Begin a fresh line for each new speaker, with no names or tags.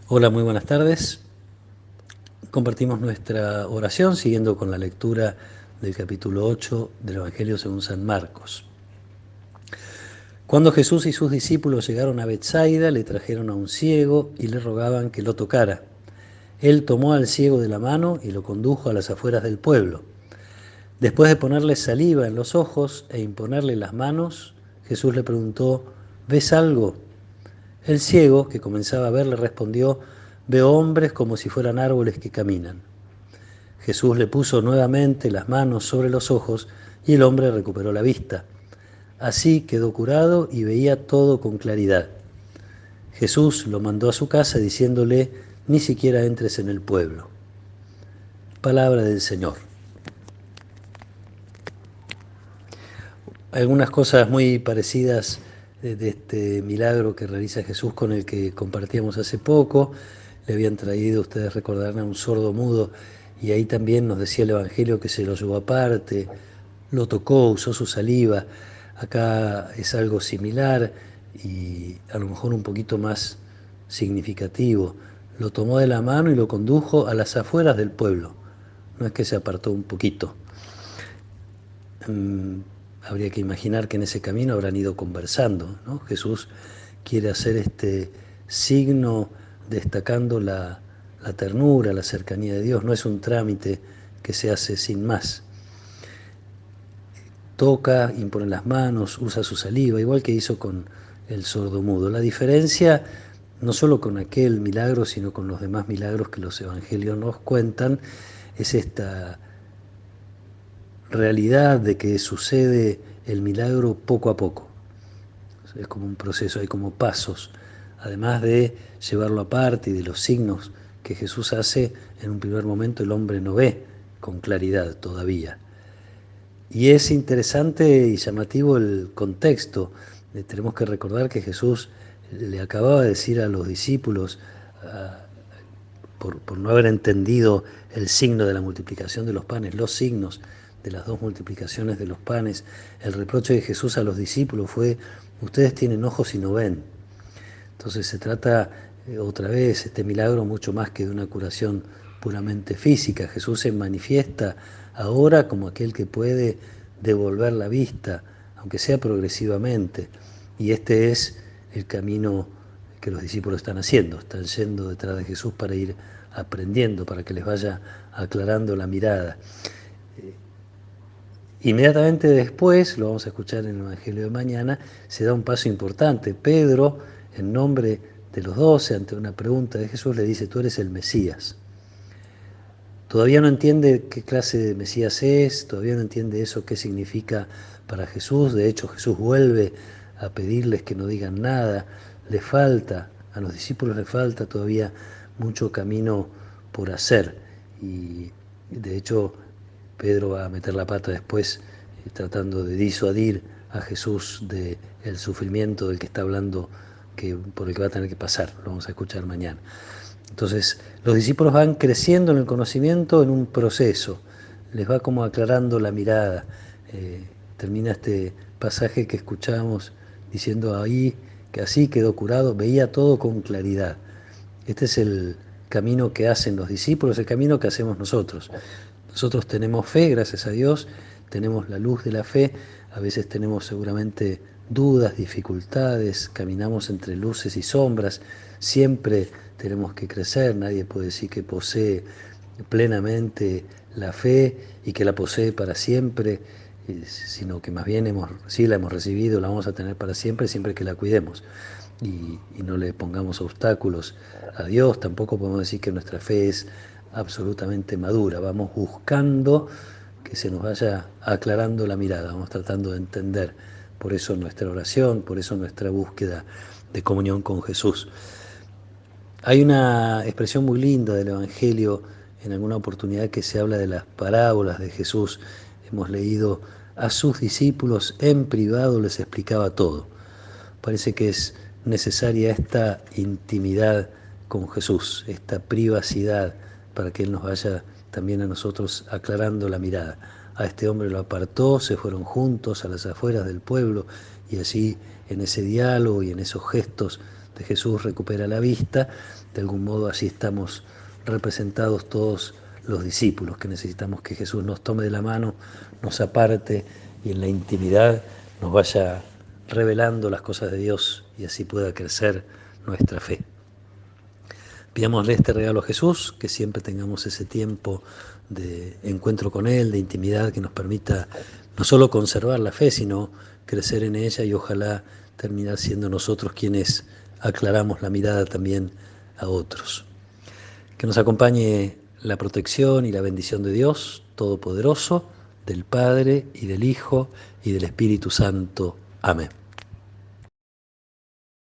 Hola, muy buenas tardes. Compartimos nuestra oración siguiendo con la lectura del capítulo 8 del Evangelio según San Marcos. Cuando Jesús y sus discípulos llegaron a Betsaida, le trajeron a un ciego y le rogaban que lo tocara. Él tomó al ciego de la mano y lo condujo a las afueras del pueblo. Después de ponerle saliva en los ojos e imponerle las manos, Jesús le preguntó: ¿ves algo? El ciego, que comenzaba a ver, le respondió: veo hombres como si fueran árboles que caminan. Jesús le puso nuevamente las manos sobre los ojos y el hombre recuperó la vista. Así quedó curado y veía todo con claridad. Jesús lo mandó a su casa diciéndole: ni siquiera entres en el pueblo. Palabra del Señor. Algunas cosas muy parecidas de este milagro que realiza Jesús con el que compartíamos hace poco. Le habían traído, ustedes recordarán, a un sordo mudo, y ahí también nos decía el Evangelio que se lo llevó aparte, lo tocó, usó su saliva. Acá es algo similar y a lo mejor un poquito más significativo. Lo tomó de la mano y lo condujo a las afueras del pueblo. No es que se apartó un poquito. Habría que imaginar que en ese camino habrán ido conversando, ¿no? Jesús quiere hacer este signo destacando la ternura, la cercanía de Dios. No es un trámite que se hace sin más. Toca, impone las manos, usa su saliva, igual que hizo con el sordomudo. La diferencia, no solo con aquel milagro, sino con los demás milagros que los evangelios nos cuentan, es esta realidad de que sucede el milagro poco a poco. Es como un proceso, hay como pasos, además de llevarlo aparte y de los signos que Jesús hace. En un primer momento el hombre no ve con claridad todavía. Y es interesante y llamativo el contexto. Tenemos que recordar que Jesús le acababa de decir a los discípulos, por no haber entendido el signo de la multiplicación de los panes, los signos de las dos multiplicaciones de los panes, el reproche de Jesús a los discípulos fue: ustedes tienen ojos y no ven. Entonces se trata otra vez este milagro mucho más que de una curación puramente física. Jesús se manifiesta ahora como aquel que puede devolver la vista, aunque sea progresivamente. Y este es el camino que los discípulos están haciendo. Están yendo detrás de Jesús para ir aprendiendo, para que les vaya aclarando la mirada. Inmediatamente después, lo vamos a escuchar en el Evangelio de mañana, se da un paso importante. Pedro, en nombre de los 12, ante una pregunta de Jesús, le dice: tú eres el Mesías. Todavía no entiende qué clase de Mesías es, todavía no entiende eso, qué significa para Jesús. De hecho, Jesús vuelve a pedirles que no digan nada. Le falta, a los discípulos les falta todavía mucho camino por hacer. Y de hecho, Pedro va a meter la pata después, tratando de disuadir a Jesús del sufrimiento del que está hablando, por el que va a tener que pasar. Lo vamos a escuchar mañana. Entonces, los discípulos van creciendo en el conocimiento en un proceso, les va como aclarando la mirada. Termina este pasaje que escuchamos diciendo ahí que así quedó curado, veía todo con claridad. Este es el camino que hacen los discípulos, el camino que hacemos nosotros. Nosotros tenemos fe, gracias a Dios, tenemos la luz de la fe, a veces tenemos seguramente dudas, dificultades, caminamos entre luces y sombras, siempre tenemos que crecer, nadie puede decir que posee plenamente la fe y que la posee para siempre, sino que más bien sí la hemos recibido, la vamos a tener para siempre, siempre que la cuidemos y no le pongamos obstáculos a Dios. Tampoco podemos decir que nuestra fe es absolutamente madura, vamos buscando que se nos vaya aclarando la mirada, vamos tratando de entender. Por eso nuestra oración, por eso nuestra búsqueda de comunión con Jesús. Hay una expresión muy linda del Evangelio en alguna oportunidad que se habla de las parábolas de Jesús. Hemos leído: a sus discípulos en privado les explicaba todo. Parece que es necesaria esta intimidad con Jesús, esta privacidad, para que Él nos vaya también a nosotros aclarando la mirada. A este hombre lo apartó, se fueron juntos a las afueras del pueblo y allí, en ese diálogo y en esos gestos de Jesús recupera la vista. De algún modo así estamos representados todos los discípulos, que necesitamos que Jesús nos tome de la mano, nos aparte y en la intimidad nos vaya revelando las cosas de Dios y así pueda crecer nuestra fe. Pidámosle este regalo a Jesús, que siempre tengamos ese tiempo de encuentro con Él, de intimidad, que nos permita no solo conservar la fe, sino crecer en ella y ojalá terminar siendo nosotros quienes aclaramos la mirada también a otros. Que nos acompañe la protección y la bendición de Dios Todopoderoso, del Padre y del Hijo y del Espíritu Santo. Amén.